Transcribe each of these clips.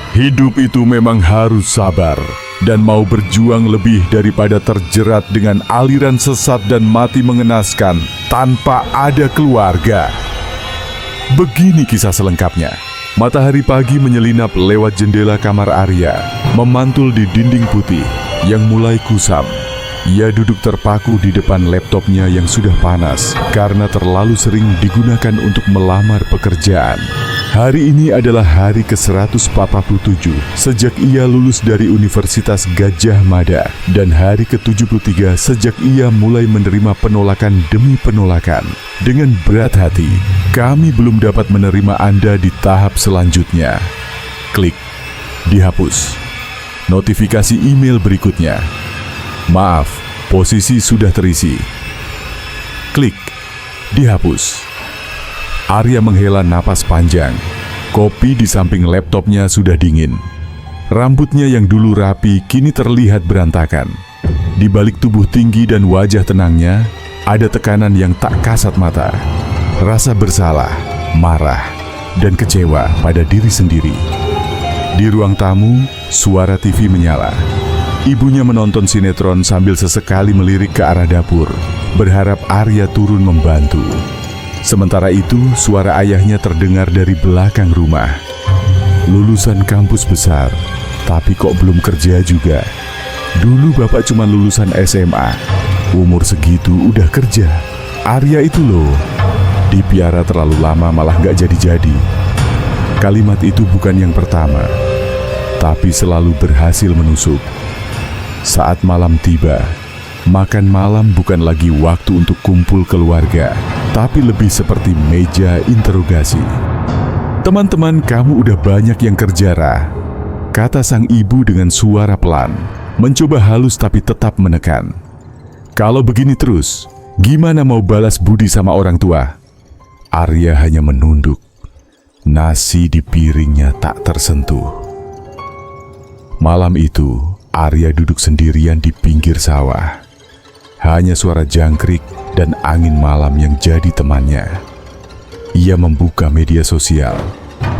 Hidup itu memang harus sabar dan mau berjuang lebih daripada terjerat dengan aliran sesat dan mati mengenaskan tanpa ada keluarga. Begini kisah selengkapnya. Matahari pagi menyelinap lewat jendela kamar Arya, memantul di dinding putih yang mulai kusam. Ia duduk terpaku di depan laptopnya yang sudah panas karena terlalu sering digunakan untuk melamar pekerjaan. Hari ini adalah hari ke-147 sejak ia lulus dari Universitas Gadjah Mada dan hari ke-73 sejak ia mulai menerima penolakan demi penolakan. Dengan berat hati, kami belum dapat menerima Anda di tahap selanjutnya. Klik, dihapus. Notifikasi email berikutnya. Maaf, posisi sudah terisi. Klik, dihapus. Arya menghela napas panjang. Kopi di samping laptopnya sudah dingin. Rambutnya yang dulu rapi kini terlihat berantakan. Di balik tubuh tinggi dan wajah tenangnya, ada tekanan yang tak kasat mata. Rasa bersalah, marah, dan kecewa pada diri sendiri. Di ruang tamu, suara TV menyala. Ibunya menonton sinetron sambil sesekali melirik ke arah dapur, berharap Arya turun membantu. Sementara itu, suara ayahnya terdengar dari belakang rumah. Lulusan kampus besar, tapi kok belum kerja juga. Dulu bapak cuma lulusan SMA, umur segitu udah kerja. Arya itu loh, dipiara terlalu lama malah gak jadi-jadi. Kalimat itu bukan yang pertama, tapi selalu berhasil menusuk. Saat malam tiba, makan malam bukan lagi waktu untuk kumpul keluarga, tapi lebih seperti meja interogasi. Teman-teman, kamu udah banyak yang kerja, Ra, kata sang ibu dengan suara pelan, mencoba halus tapi tetap menekan. Kalau begini terus, gimana mau balas budi sama orang tua? Arya hanya menunduk. Nasi di piringnya tak tersentuh. Malam itu, Arya duduk sendirian di pinggir sawah. Hanya suara jangkrik dan angin malam yang jadi temannya. Ia membuka media sosial,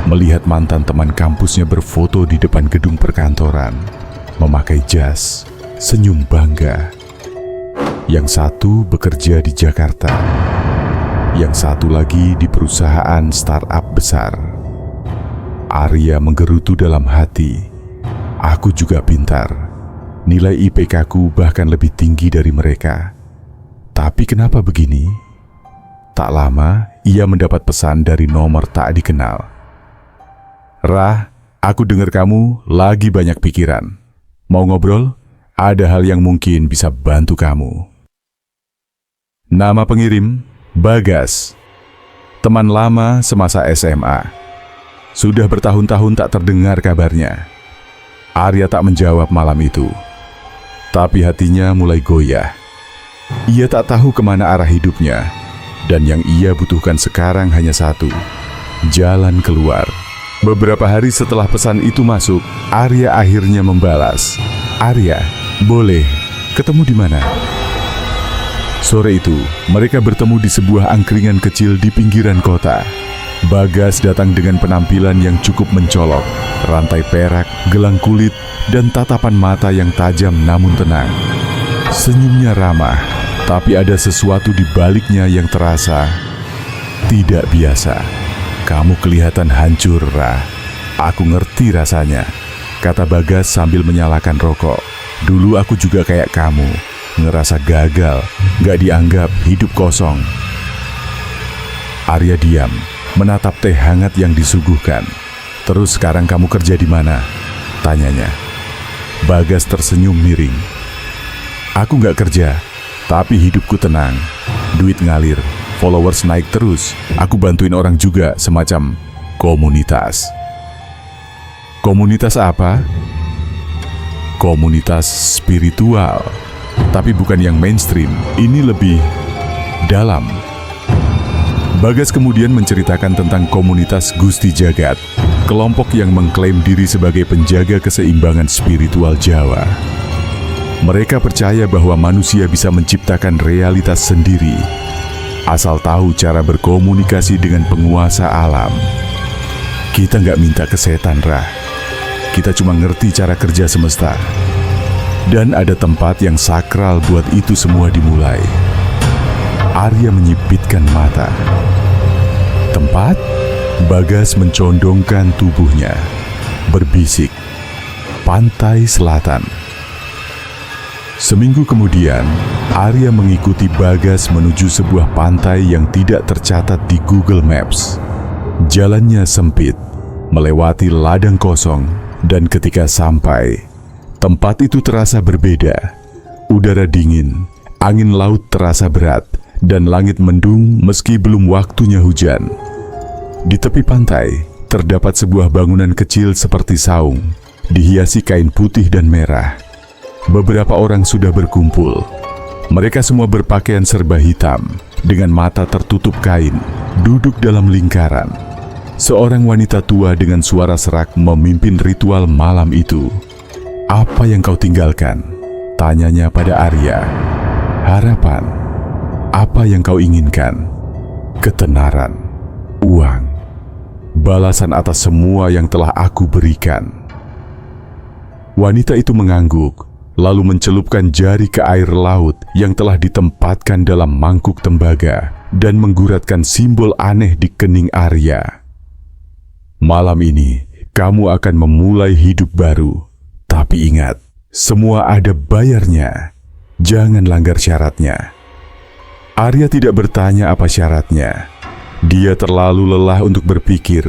melihat mantan teman kampusnya berfoto di depan gedung perkantoran, memakai jas, senyum bangga. Yang satu bekerja di Jakarta, yang satu lagi di perusahaan startup besar. Arya menggerutu dalam hati, aku juga pintar. Nilai IPK-ku bahkan lebih tinggi dari mereka. Tapi kenapa begini? Tak lama, ia mendapat pesan dari nomor tak dikenal. Rah, aku dengar kamu lagi banyak pikiran. Mau ngobrol? Ada hal yang mungkin bisa bantu kamu. Nama pengirim, Bagas. Teman lama semasa SMA. Sudah bertahun-tahun tak terdengar kabarnya. Arya tak menjawab malam itu. Tapi hatinya mulai goyah. Ia tak tahu kemana arah hidupnya, dan yang ia butuhkan sekarang hanya satu, jalan keluar. Beberapa hari setelah pesan itu masuk, Arya akhirnya membalas. Arya, boleh ketemu di mana? Sore itu, mereka bertemu di sebuah angkringan kecil di pinggiran kota. Bagas datang dengan penampilan yang cukup mencolok, rantai perak, gelang kulit, dan tatapan mata yang tajam namun tenang. Senyumnya ramah, tapi ada sesuatu di baliknya yang terasa tidak biasa. Kamu kelihatan hancur, Ra. Aku ngerti rasanya, kata Bagas sambil menyalakan rokok. Dulu aku juga kayak kamu, ngerasa gagal, gak dianggap, hidup kosong. Arya diam, menatap teh hangat yang disuguhkan. Terus sekarang kamu kerja di mana? Tanyanya. Bagas tersenyum miring. Aku gak kerja, tapi hidupku tenang. Duit ngalir, followers naik terus. Aku bantuin orang juga, semacam komunitas. Komunitas apa? Komunitas spiritual. Tapi bukan yang mainstream, ini lebih dalam. Bagas kemudian menceritakan tentang komunitas Gusti Jagat, kelompok yang mengklaim diri sebagai penjaga keseimbangan spiritual Jawa. Mereka percaya bahwa manusia bisa menciptakan realitas sendiri, asal tahu cara berkomunikasi dengan penguasa alam. Kita nggak minta ke setan, Rah. kita cuma ngerti cara kerja semesta. Dan ada tempat yang sakral buat itu semua dimulai. Arya menyipitkan mata. Tempat? Bagas mencondongkan tubuhnya, berbisik, pantai selatan. Seminggu kemudian, Arya mengikuti Bagas menuju sebuah pantai yang tidak tercatat di Google Maps. Jalannya sempit, melewati ladang kosong, dan ketika sampai, tempat itu terasa berbeda. Udara dingin, angin laut terasa berat, dan langit mendung meski belum waktunya hujan. Di tepi pantai, terdapat sebuah bangunan kecil seperti saung, dihiasi kain putih dan merah. Beberapa orang sudah berkumpul. Mereka semua berpakaian serba hitam, dengan mata tertutup kain, duduk dalam lingkaran. Seorang wanita tua dengan suara serak memimpin ritual malam itu. "Apa yang kau tinggalkan?" tanyanya pada Arya. "Harapan." "Apa yang kau inginkan?" "Ketenaran, uang, balasan atas semua yang telah aku berikan." Wanita itu mengangguk, lalu mencelupkan jari ke air laut yang telah ditempatkan dalam mangkuk tembaga dan mengguratkan simbol aneh di kening Arya. "Malam ini, kamu akan memulai hidup baru. Tapi ingat, semua ada bayarnya. Jangan langgar syaratnya." Arya tidak bertanya apa syaratnya. Dia terlalu lelah untuk berpikir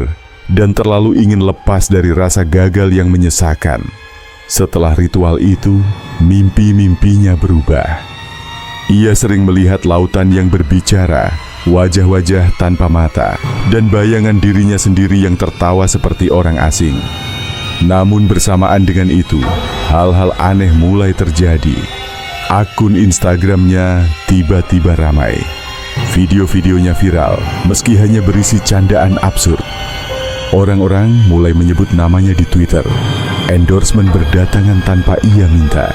dan terlalu ingin lepas dari rasa gagal yang menyesakan. Setelah ritual itu, mimpi-mimpinya berubah. Ia sering melihat lautan yang berbicara, wajah-wajah tanpa mata, dan bayangan dirinya sendiri yang tertawa seperti orang asing. Namun bersamaan dengan itu, hal-hal aneh mulai terjadi. Akun Instagramnya tiba-tiba ramai. Video-videonya viral, meski hanya berisi candaan absurd. Orang-orang mulai menyebut namanya di Twitter. Endorsement berdatangan tanpa ia minta.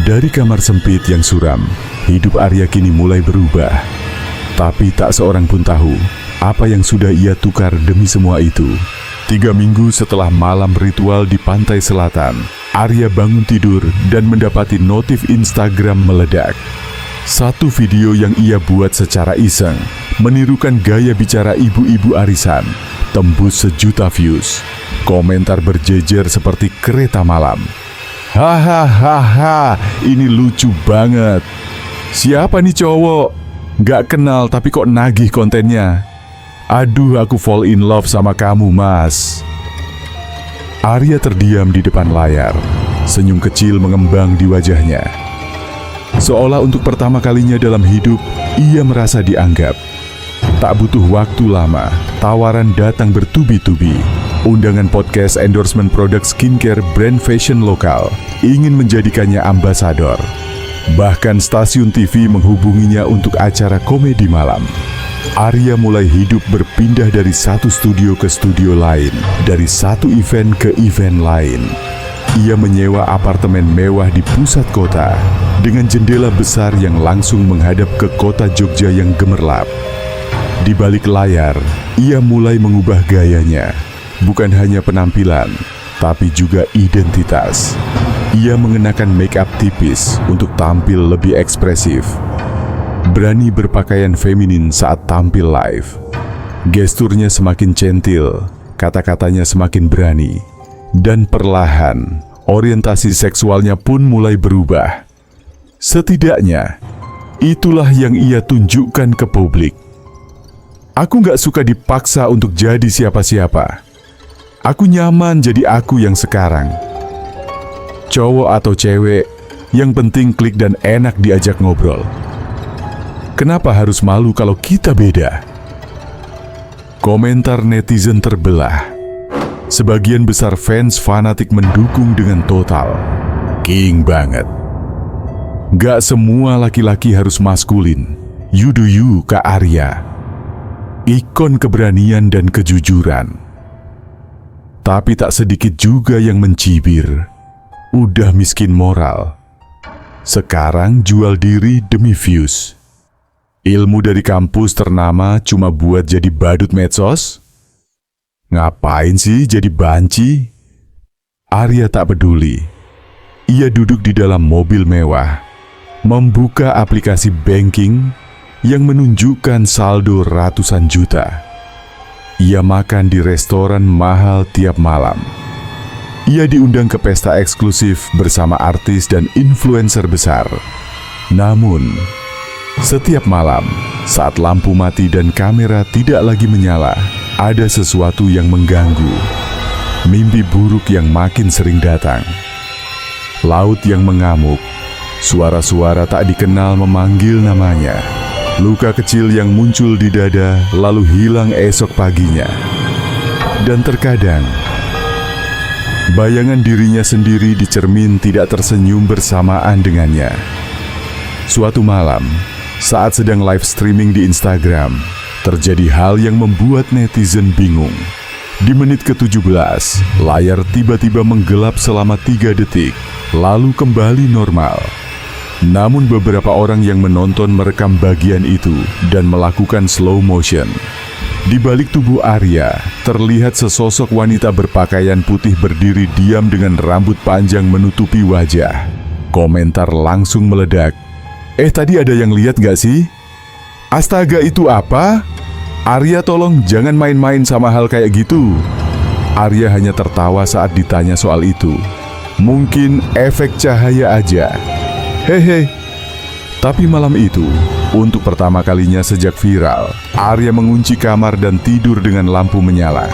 Dari kamar sempit yang suram, hidup Arya kini mulai berubah. Tapi tak seorang pun tahu apa yang sudah ia tukar demi semua itu. 3 minggu setelah malam ritual di pantai selatan, Arya bangun tidur dan mendapati notif Instagram meledak. Satu video yang ia buat secara iseng, menirukan gaya bicara ibu-ibu arisan, tembus 1 juta views. Komentar berjejer seperti kereta malam. "Hahaha, ini lucu banget. Siapa nih cowok? Gak kenal tapi kok nagih kontennya. Aduh, aku fall in love sama kamu, mas." Arya terdiam di depan layar. Senyum kecil mengembang di wajahnya. Seolah untuk pertama kalinya dalam hidup, ia merasa dianggap. Tak butuh waktu lama, tawaran datang bertubi-tubi. Undangan podcast endorsement produk skincare brand fashion lokal ingin menjadikannya ambasador. Bahkan stasiun TV menghubunginya untuk acara komedi malam. Arya mulai hidup berpindah dari satu studio ke studio lain, dari satu event ke event lain. Ia menyewa apartemen mewah di pusat kota, dengan jendela besar yang langsung menghadap ke kota Jogja yang gemerlap. Di balik layar, ia mulai mengubah gayanya. Bukan hanya penampilan, tapi juga identitas. Ia mengenakan make-up tipis untuk tampil lebih ekspresif. Berani berpakaian feminin saat tampil live. Gesturnya semakin centil, kata-katanya semakin berani. Dan perlahan, orientasi seksualnya pun mulai berubah. Setidaknya, itulah yang ia tunjukkan ke publik. "Aku gak suka dipaksa untuk jadi siapa-siapa. Aku nyaman jadi aku yang sekarang. Cowok atau cewek, yang penting klik dan enak diajak ngobrol. Kenapa harus malu kalau kita beda?" Komentar netizen terbelah. Sebagian besar fans fanatik mendukung dengan total. King banget. Gak semua laki-laki harus maskulin. You do you, Kak Arya. Ikon keberanian dan kejujuran. Tapi tak sedikit juga yang mencibir. Udah miskin moral. Sekarang jual diri demi views. Ilmu dari kampus ternama cuma buat jadi badut medsos? Ngapain sih jadi banci? Arya tak peduli. Ia duduk di dalam mobil mewah, membuka aplikasi banking yang menunjukkan saldo ratusan juta. Ia makan di restoran mahal tiap malam. Ia diundang ke pesta eksklusif bersama artis dan influencer besar. Namun, setiap malam saat lampu mati dan kamera tidak lagi menyala, ada sesuatu yang mengganggu. Mimpi buruk yang makin sering datang. Laut yang mengamuk, suara-suara tak dikenal memanggil namanya. Luka kecil yang muncul di dada lalu hilang esok paginya. Dan terkadang, bayangan dirinya sendiri di cermin tidak tersenyum bersamaan dengannya. Suatu malam, saat sedang live streaming di Instagram, terjadi hal yang membuat netizen bingung. Di menit ke-17, layar tiba-tiba menggelap selama 3 detik, lalu kembali normal. Namun beberapa orang yang menonton merekam bagian itu dan melakukan slow motion. Di balik tubuh Arya, terlihat sesosok wanita berpakaian putih berdiri diam dengan rambut panjang menutupi wajah. Komentar langsung meledak. Tadi ada yang lihat gak sih? Astaga, itu apa? Arya, tolong jangan main-main sama hal kayak gitu. Arya hanya tertawa saat ditanya soal itu. Mungkin efek cahaya aja. Hehe. Tapi malam itu, untuk pertama kalinya sejak viral, Arya mengunci kamar dan tidur dengan lampu menyala.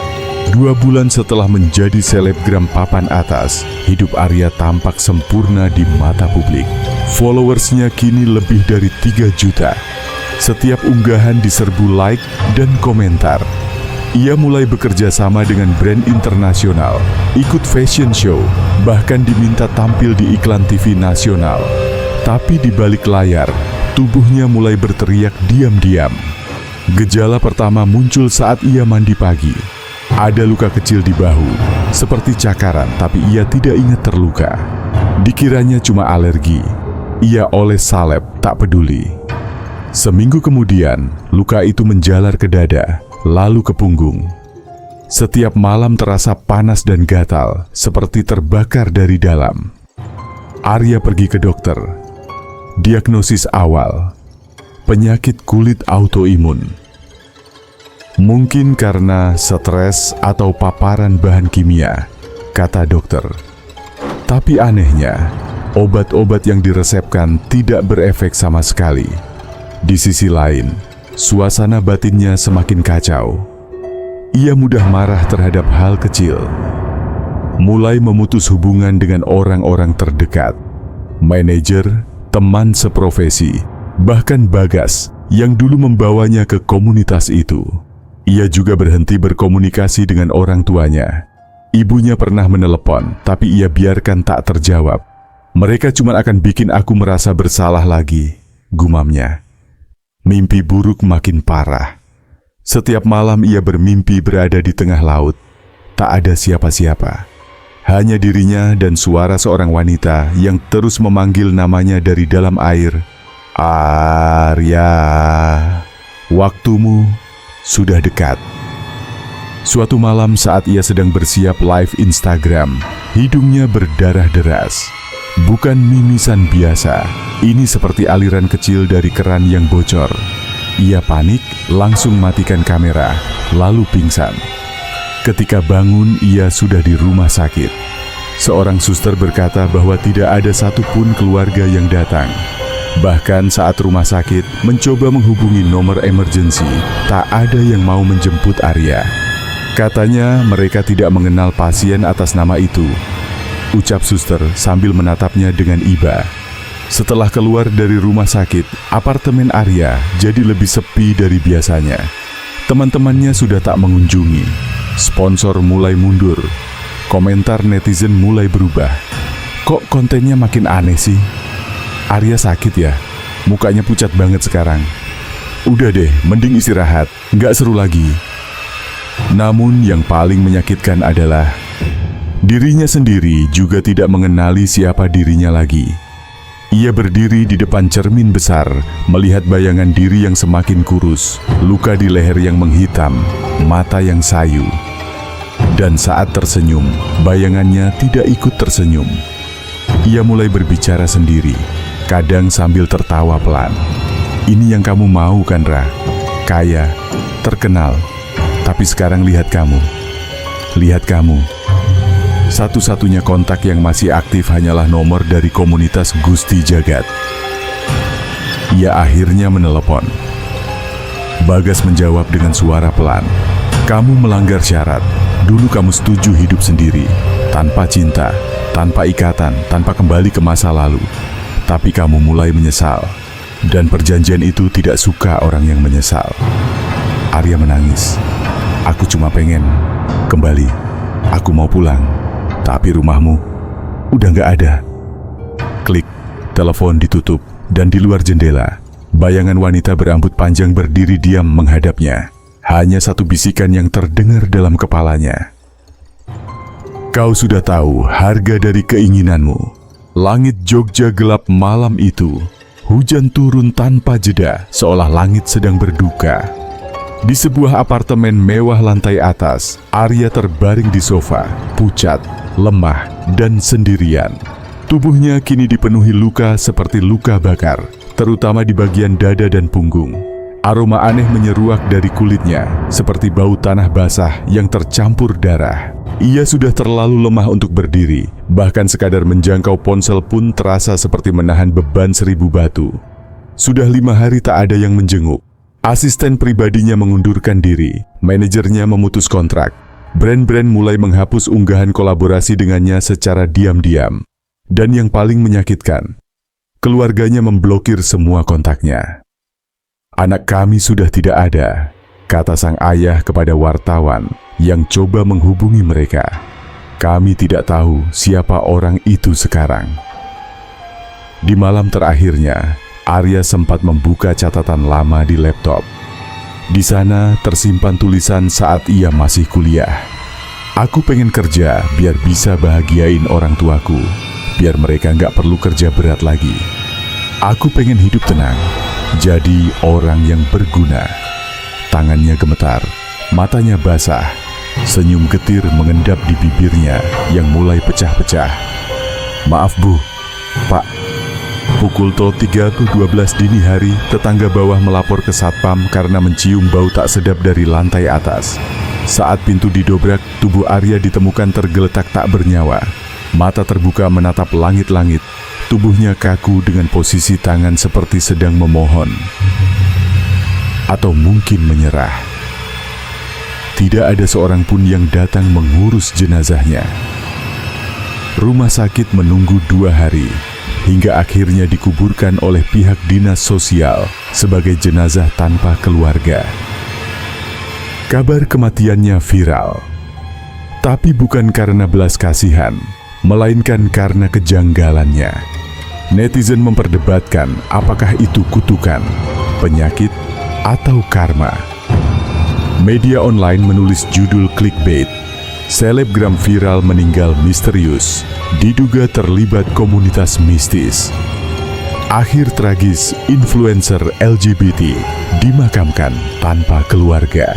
2 bulan setelah menjadi selebgram papan atas, hidup Arya tampak sempurna di mata publik. Followersnya kini lebih dari 3 juta. Setiap unggahan diserbu like dan komentar. Ia mulai bekerja sama dengan brand internasional, ikut fashion show, bahkan diminta tampil di iklan TV nasional. Tapi di balik layar, tubuhnya mulai berteriak diam-diam. Gejala pertama muncul saat ia mandi pagi. Ada luka kecil di bahu, seperti cakaran, tapi ia tidak ingat terluka. Dikiranya cuma alergi. Ia oles salep, tak peduli. Seminggu kemudian, luka itu menjalar ke dada, lalu ke punggung. Setiap malam terasa panas dan gatal, seperti terbakar dari dalam. Arya pergi ke dokter. Diagnosis awal, penyakit kulit autoimun. Mungkin karena stres atau paparan bahan kimia, kata dokter. Tapi anehnya, obat-obat yang diresepkan tidak berefek sama sekali. Di sisi lain, suasana batinnya semakin kacau. Ia mudah marah terhadap hal kecil. Mulai memutus hubungan dengan orang-orang terdekat, manajer, teman seprofesi, bahkan Bagas yang dulu membawanya ke komunitas itu. Ia juga berhenti berkomunikasi dengan orang tuanya. Ibunya pernah menelepon, tapi ia biarkan tak terjawab. Mereka cuma akan bikin aku merasa bersalah lagi, gumamnya. Mimpi buruk makin parah. Setiap malam ia bermimpi berada di tengah laut. Tak ada siapa-siapa. Hanya dirinya dan suara seorang wanita yang terus memanggil namanya dari dalam air. Arya, waktumu sudah dekat. Suatu malam saat ia sedang bersiap live Instagram, hidungnya berdarah deras. Bukan mimisan biasa, ini seperti aliran kecil dari keran yang bocor. Ia panik, langsung matikan kamera, lalu pingsan. Ketika bangun, ia sudah di rumah sakit. Seorang suster berkata bahwa tidak ada satupun keluarga yang datang. Bahkan saat rumah sakit mencoba menghubungi nomor emergency, tak ada yang mau menjemput Arya. Katanya mereka tidak mengenal pasien atas nama itu, ucap suster sambil menatapnya dengan iba. Setelah keluar dari rumah sakit, apartemen Arya jadi lebih sepi dari biasanya. Teman-temannya sudah tak mengunjungi. Sponsor mulai mundur. Komentar netizen mulai berubah. Kok kontennya makin aneh sih? Arya sakit ya? Mukanya pucat banget sekarang. Udah deh, mending istirahat. Nggak seru lagi. Namun yang paling menyakitkan adalah dirinya sendiri juga tidak mengenali siapa dirinya lagi. Ia berdiri di depan cermin besar, melihat bayangan diri yang semakin kurus, luka di leher yang menghitam, mata yang sayu. Dan saat tersenyum, bayangannya tidak ikut tersenyum. Ia mulai berbicara sendiri, kadang sambil tertawa pelan. Ini yang kamu mau kan, Ra? Kaya, terkenal. Tapi sekarang lihat kamu. Lihat kamu. Satu-satunya kontak yang masih aktif hanyalah nomor dari komunitas Gusti Jagat. Ia akhirnya menelepon. Bagas menjawab dengan suara pelan. Kamu melanggar syarat. Dulu kamu setuju hidup sendiri, tanpa cinta, tanpa ikatan, tanpa kembali ke masa lalu. Tapi kamu mulai menyesal. Dan perjanjian itu tidak suka orang yang menyesal. Arya menangis. Aku cuma pengen kembali. Aku mau pulang. Tapi rumahmu udah gak ada. Klik, telepon ditutup. Dan di luar jendela, bayangan wanita berambut panjang berdiri diam menghadapnya. Hanya satu bisikan yang terdengar dalam kepalanya. Kau sudah tahu harga dari keinginanmu. Langit Jogja gelap malam itu. Hujan turun tanpa jeda, seolah langit sedang berduka. Di sebuah apartemen mewah lantai atas, Arya terbaring di sofa, pucat, lemah, dan sendirian. Tubuhnya kini dipenuhi luka seperti luka bakar, terutama di bagian dada dan punggung. Aroma aneh menyeruak dari kulitnya, seperti bau tanah basah yang tercampur darah. Ia sudah terlalu lemah untuk berdiri, bahkan sekadar menjangkau ponsel pun terasa seperti menahan beban 1000 batu. Sudah 5 hari tak ada yang menjenguk. Asisten pribadinya mengundurkan diri, manajernya memutus kontrak. Brand-brand mulai menghapus unggahan kolaborasi dengannya secara diam-diam. Dan yang paling menyakitkan, keluarganya memblokir semua kontaknya. Anak kami sudah tidak ada, kata sang ayah kepada wartawan yang coba menghubungi mereka. Kami tidak tahu siapa orang itu sekarang. Di malam terakhirnya, Arya sempat membuka catatan lama di laptop. Di sana tersimpan tulisan saat ia masih kuliah. Aku pengen kerja biar bisa bahagiain orang tuaku. Biar mereka nggak perlu kerja berat lagi. Aku pengen hidup tenang, jadi orang yang berguna. Tangannya gemetar, matanya basah, senyum getir mengendap di bibirnya yang mulai pecah-pecah. Maaf Bu, Pak. Pukul 03.12 dini hari, tetangga bawah melapor ke Satpam karena mencium bau tak sedap dari lantai atas. Saat pintu didobrak, tubuh Arya ditemukan tergeletak tak bernyawa. Mata terbuka menatap langit-langit, tubuhnya kaku dengan posisi tangan seperti sedang memohon. Atau mungkin menyerah. Tidak ada seorang pun yang datang mengurus jenazahnya. Rumah sakit menunggu 2 hari, hingga akhirnya dikuburkan oleh pihak dinas sosial sebagai jenazah tanpa keluarga. Kabar kematiannya viral. Tapi bukan karena belas kasihan, melainkan karena kejanggalannya. Netizen memperdebatkan apakah itu kutukan, penyakit, atau karma. Media online menulis judul clickbait, selebgram viral meninggal misterius, diduga terlibat komunitas mistis. Akhir tragis influencer LGBT dimakamkan tanpa keluarga.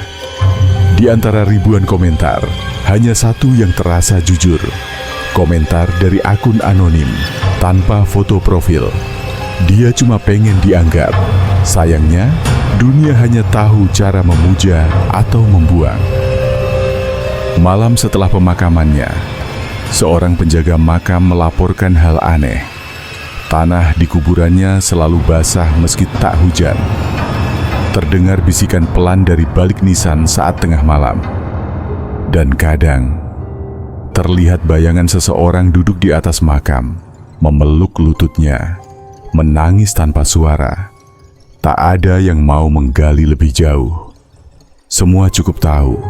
Di antara ribuan komentar, hanya satu yang terasa jujur. Komentar dari akun anonim, tanpa foto profil. Dia cuma pengen dianggap. Sayangnya, dunia hanya tahu cara memuja atau membuang. Malam setelah pemakamannya, seorang penjaga makam melaporkan hal aneh. Tanah di kuburannya selalu basah meski tak hujan. Terdengar bisikan pelan dari balik nisan saat tengah malam. Dan kadang, terlihat bayangan seseorang duduk di atas makam, memeluk lututnya, menangis tanpa suara. Tak ada yang mau menggali lebih jauh. Semua cukup tahu,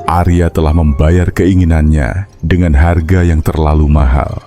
Arya telah membayar keinginannya dengan harga yang terlalu mahal.